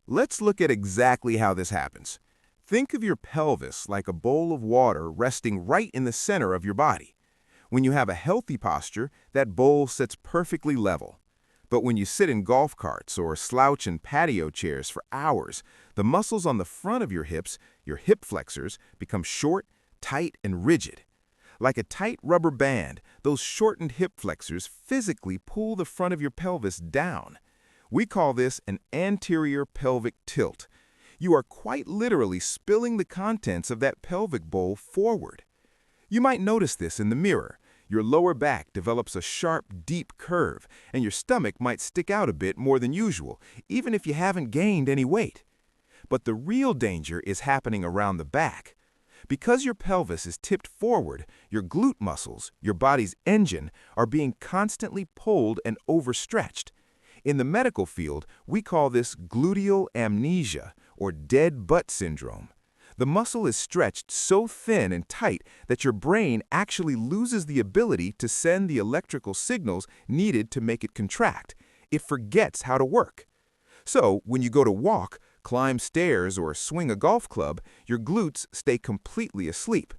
Let's look at exactly how this happens. Think of your pelvis like a bowl of water resting right in the center of your body. When you have a healthy posture, that bowl sits perfectly level. But when you sit in golf carts or slouch in patio chairs for hours, the muscles on the front of your hips, your hip flexors, become short, tight, and rigid. Like a tight rubber band, those shortened hip flexors physically pull the front of your pelvis down. We call this an anterior pelvic tilt. You are quite literally spilling the contents of that pelvic bowl forward. You might notice this in the mirror. Your lower back develops a sharp, deep curve, and your stomach might stick out a bit more than usual, even if you haven't gained any weight. But the real danger is happening around the back. Because your pelvis is tipped forward, your glute muscles, your body's engine, are being constantly pulled and overstretched. In the medical field, we call this gluteal amnesia, or dead butt syndrome. The muscle is stretched so thin and tight that your brain actually loses the ability to send the electrical signals needed to make it contract. It forgets how to work. So, when you go to walk, climb stairs, or swing a golf club, your glutes stay completely asleep.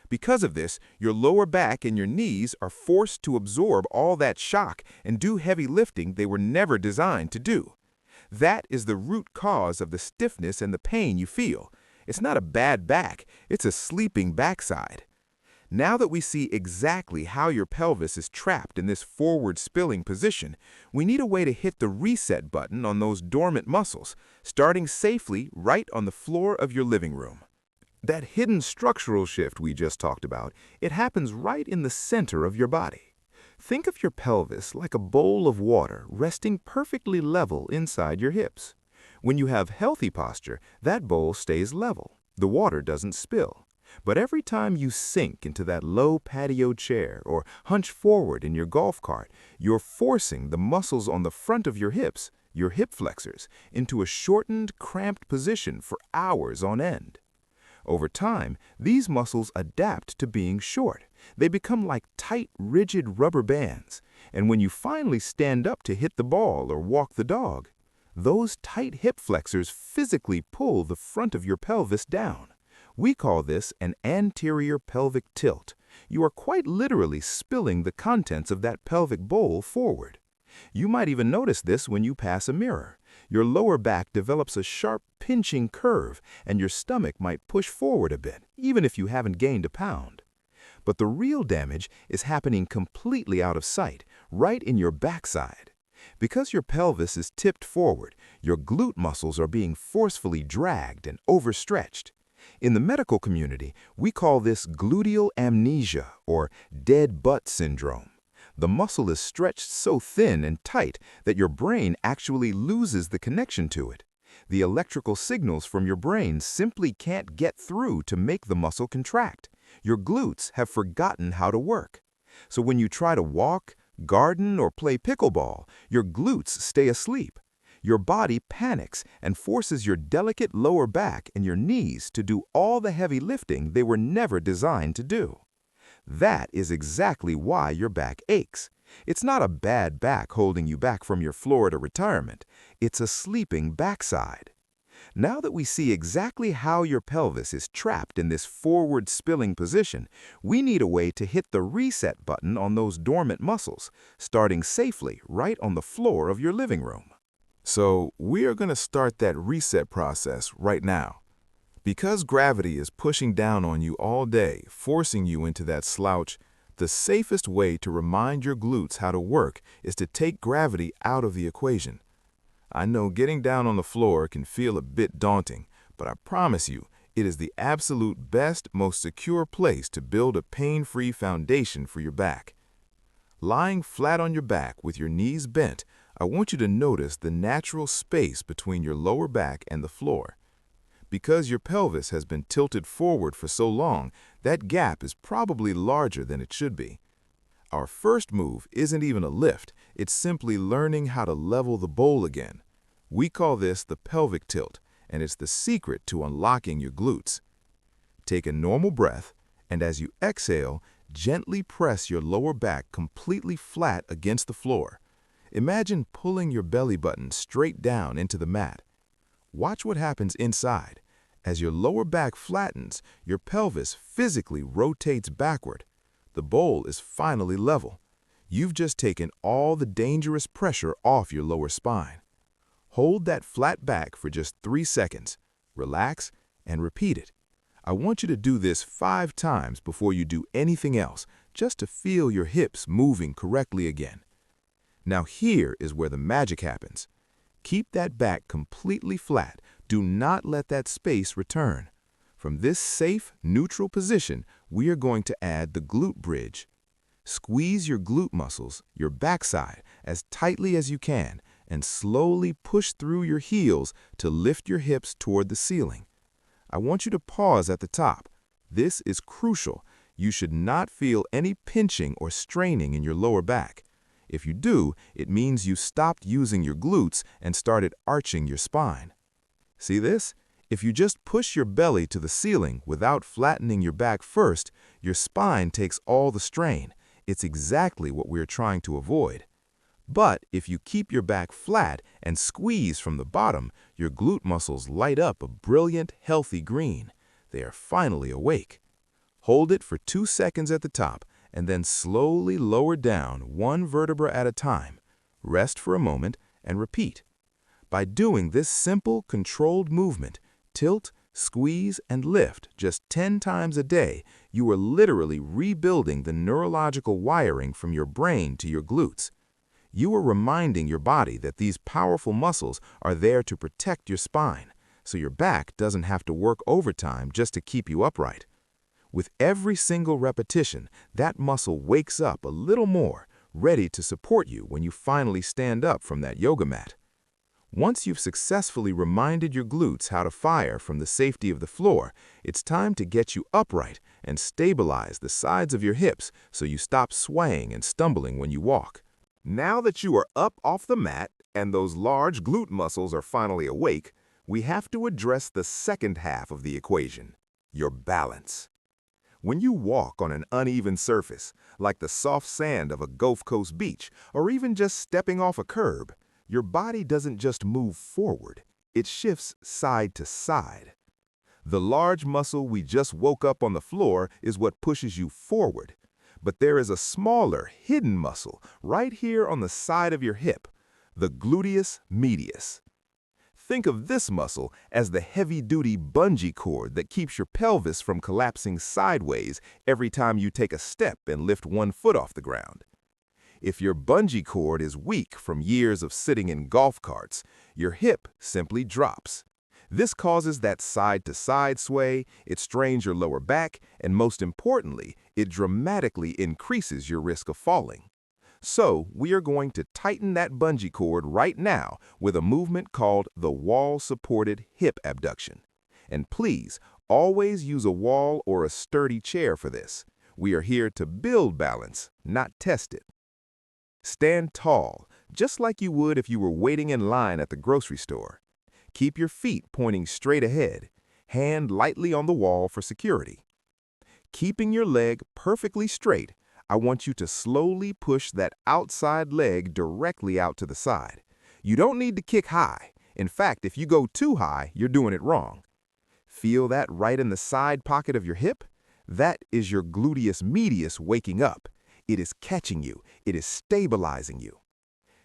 Because of this, your lower back and your knees are forced to absorb all that shock and do heavy lifting they were never designed to do. That is the root cause of the stiffness and the pain you feel. It's not a bad back, it's a sleeping backside. Now that we see exactly how your pelvis is trapped in this forward spilling position, we need a way to hit the reset button on those dormant muscles, starting safely right on the floor of your living room. That hidden structural shift we just talked about, it happens right in the center of your body. Think of your pelvis like a bowl of water resting perfectly level inside your hips. When you have healthy posture, that bowl stays level. The water doesn't spill. But every time you sink into that low patio chair or hunch forward in your golf cart, you're forcing the muscles on the front of your hips, your hip flexors, into a shortened, cramped position for hours on end. Over time, these muscles adapt to being short. They become like tight, rigid rubber bands. And when you finally stand up to hit the ball or walk the dog, those tight hip flexors physically pull the front of your pelvis down. We call this an anterior pelvic tilt. You are quite literally spilling the contents of that pelvic bowl forward. You might even notice this when you pass a mirror. Your lower back develops a sharp, pinching curve, and your stomach might push forward a bit, even if you haven't gained a pound. But the real damage is happening completely out of sight, right in your backside. Because your pelvis is tipped forward, your glute muscles are being forcefully dragged and overstretched. In the medical community, we call this gluteal amnesia, or dead butt syndrome. The muscle is stretched so thin and tight that your brain actually loses the connection to it. The electrical signals from your brain simply can't get through to make the muscle contract. Your glutes have forgotten how to work. So when you try to walk, garden, or play pickleball, your glutes stay asleep. Your body panics and forces your delicate lower back and your knees to do all the heavy lifting they were never designed to do. That is exactly why your back aches. It's not a bad back holding you back from your Florida retirement. It's a sleeping backside. Now that we see exactly how your pelvis is trapped in this forward spilling position, we need a way to hit the reset button on those dormant muscles, starting safely right on the floor of your living room. So we are going to start that reset process right now. Because gravity is pushing down on you all day, forcing you into that slouch, the safest way to remind your glutes how to work is to take gravity out of the equation. I know getting down on the floor can feel a bit daunting, but I promise you, it is the absolute best, most secure place to build a pain-free foundation for your back. Lying flat on your back with your knees bent, I want you to notice the natural space between your lower back and the floor. Because your pelvis has been tilted forward for so long, that gap is probably larger than it should be. Our first move isn't even a lift, it's simply learning how to level the bowl again. We call this the pelvic tilt, and it's the secret to unlocking your glutes. Take a normal breath, and as you exhale, gently press your lower back completely flat against the floor. Imagine pulling your belly button straight down into the mat. Watch what happens inside. As your lower back flattens, your pelvis physically rotates backward. The bowl is finally level. You've just taken all the dangerous pressure off your lower spine. Hold that flat back for just 3 seconds. Relax and repeat it. I want you to do this 5 times before you do anything else, just to feel your hips moving correctly again. Now here is where the magic happens. Keep that back completely flat. Do not let that space return. From this safe, neutral position, we are going to add the glute bridge. Squeeze your glute muscles, your backside, as tightly as you can, and slowly push through your heels to lift your hips toward the ceiling. I want you to pause at the top. This is crucial. You should not feel any pinching or straining in your lower back. If you do, it means you stopped using your glutes and started arching your spine. See this? If you just push your belly to the ceiling without flattening your back first, your spine takes all the strain. It's exactly what we're trying to avoid. But if you keep your back flat and squeeze from the bottom, your glute muscles light up a brilliant, healthy green. They are finally awake. Hold it for 2 seconds at the top, and then slowly lower down 1 vertebra at a time. Rest for a moment and repeat. By doing this simple, controlled movement, tilt, squeeze, and lift just 10 times a day, you are literally rebuilding the neurological wiring from your brain to your glutes. You are reminding your body that these powerful muscles are there to protect your spine, so your back doesn't have to work overtime just to keep you upright. With every single repetition, that muscle wakes up a little more, ready to support you when you finally stand up from that yoga mat. Once you've successfully reminded your glutes how to fire from the safety of the floor, it's time to get you upright and stabilize the sides of your hips so you stop swaying and stumbling when you walk. Now that you are up off the mat and those large glute muscles are finally awake, we have to address the second half of the equation, your balance. When you walk on an uneven surface, like the soft sand of a Gulf Coast beach or even just stepping off a curb, your body doesn't just move forward, it shifts side to side. The large muscle we just woke up on the floor is what pushes you forward. But there is a smaller, hidden muscle right here on the side of your hip, the gluteus medius. Think of this muscle as the heavy-duty bungee cord that keeps your pelvis from collapsing sideways every time you take a step and lift 1 foot off the ground. If your bungee cord is weak from years of sitting in golf carts, your hip simply drops. This causes that side-to-side sway, it strains your lower back, and most importantly, it dramatically increases your risk of falling. So, we are going to tighten that bungee cord right now with a movement called the wall-supported hip abduction. And please, always use a wall or a sturdy chair for this. We are here to build balance, not test it. Stand tall, just like you would if you were waiting in line at the grocery store. Keep your feet pointing straight ahead, hand lightly on the wall for security. Keeping your leg perfectly straight, I want you to slowly push that outside leg directly out to the side. You don't need to kick high. In fact, if you go too high, you're doing it wrong. Feel that right in the side pocket of your hip? That is your gluteus medius waking up. It is catching you. It is stabilizing you.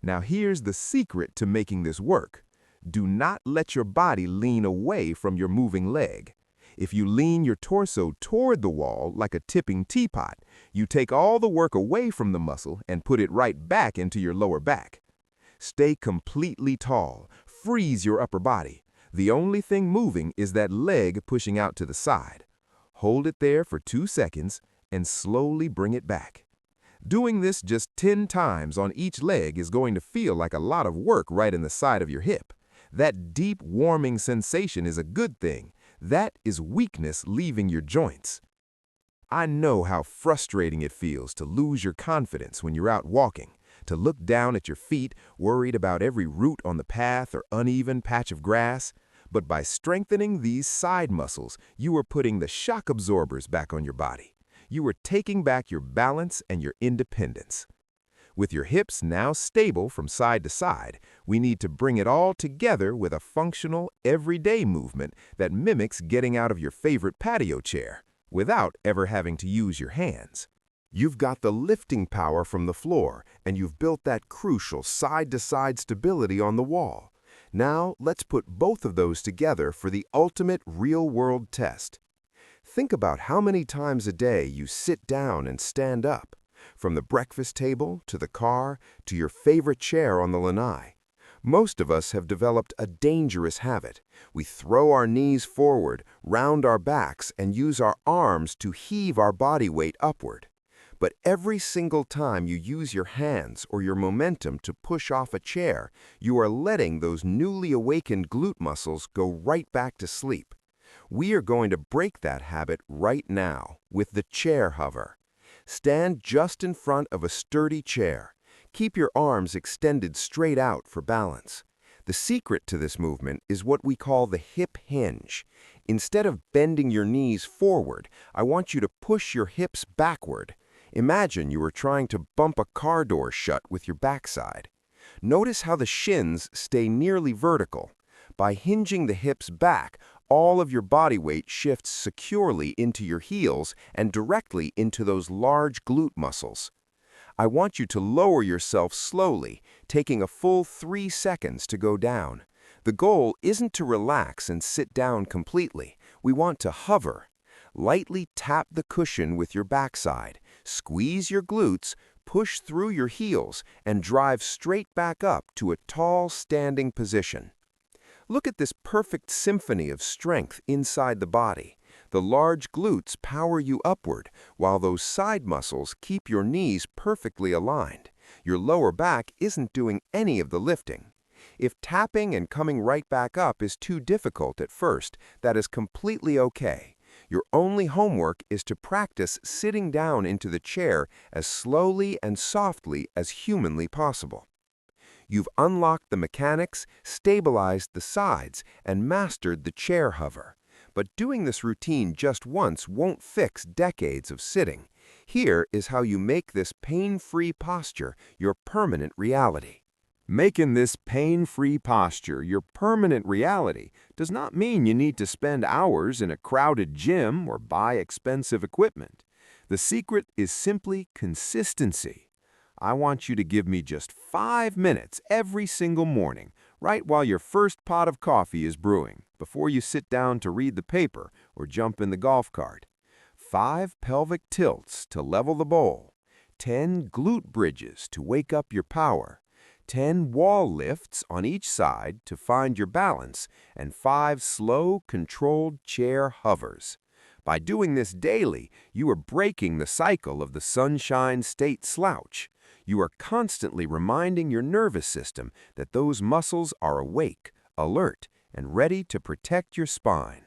Now here's the secret to making this work. Do not let your body lean away from your moving leg. If you lean your torso toward the wall like a tipping teapot, you take all the work away from the muscle and put it right back into your lower back. Stay completely tall. Freeze your upper body. The only thing moving is that leg pushing out to the side. Hold it there for 2 seconds and slowly bring it back. Doing this just 10 times on each leg is going to feel like a lot of work right in the side of your hip. That deep, warming sensation is a good thing. That is weakness leaving your joints. I know how frustrating it feels to lose your confidence when you're out walking, to look down at your feet, worried about every root on the path or uneven patch of grass. But by strengthening these side muscles, you are putting the shock absorbers back on your body. You are taking back your balance and your independence. With your hips now stable from side to side, we need to bring it all together with a functional, everyday movement that mimics getting out of your favorite patio chair without ever having to use your hands. You've got the lifting power from the floor, and you've built that crucial side-to-side stability on the wall. Now, let's put both of those together for the ultimate real-world test. Think about how many times a day you sit down and stand up, from the breakfast table to the car to your favorite chair on the lanai. Most of us have developed a dangerous habit. We throw our knees forward, round our backs, and use our arms to heave our body weight upward. But every single time you use your hands or your momentum to push off a chair, you are letting those newly awakened glute muscles go right back to sleep. We are going to break that habit right now with the chair hover. Stand just in front of a sturdy chair. Keep your arms extended straight out for balance. The secret to this movement is what we call the hip hinge. Instead of bending your knees forward, I want you to push your hips backward. Imagine you are trying to bump a car door shut with your backside. Notice how the shins stay nearly vertical. By hinging the hips back, all of your body weight shifts securely into your heels and directly into those large glute muscles. I want you to lower yourself slowly, taking a full 3 seconds to go down. The goal isn't to relax and sit down completely. We want to hover. Lightly tap the cushion with your backside, squeeze your glutes, push through your heels, and drive straight back up to a tall standing position. Look at this perfect symphony of strength inside the body. The large glutes power you upward, while those side muscles keep your knees perfectly aligned. Your lower back isn't doing any of the lifting. If tapping and coming right back up is too difficult at first, that is completely okay. Your only homework is to practice sitting down into the chair as slowly and softly as humanly possible. You've unlocked the mechanics, stabilized the sides, and mastered the chair hover. But doing this routine just once won't fix decades of sitting. Here is how you make this pain-free posture your permanent reality. Making this pain-free posture your permanent reality does not mean you need to spend hours in a crowded gym or buy expensive equipment. The secret is simply consistency. I want you to give me just 5 minutes every single morning, right while your first pot of coffee is brewing, before you sit down to read the paper or jump in the golf cart. 5 pelvic tilts to level the bowl, 10 glute bridges to wake up your power, 10 wall lifts on each side to find your balance, and 5 slow, controlled chair hovers. By doing this daily, you are breaking the cycle of the sunshine state slouch. You are constantly reminding your nervous system that those muscles are awake, alert, and ready to protect your spine.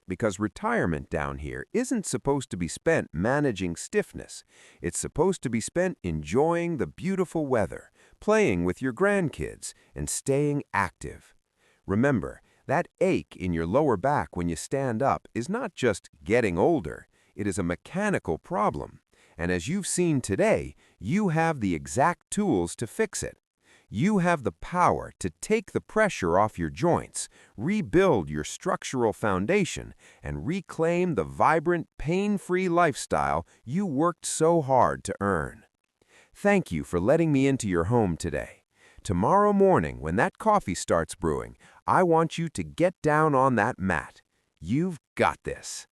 Because retirement down here isn't supposed to be spent managing stiffness. It's supposed to be spent enjoying the beautiful weather, playing with your grandkids, and staying active. Remember, that ache in your lower back when you stand up is not just getting older. It is a mechanical problem. And as you've seen today, you have the exact tools to fix it. You have the power to take the pressure off your joints, rebuild your structural foundation, and reclaim the vibrant, pain-free lifestyle you worked so hard to earn. Thank you for letting me into your home today. Tomorrow morning, when that coffee starts brewing, I want you to get down on that mat. You've got this.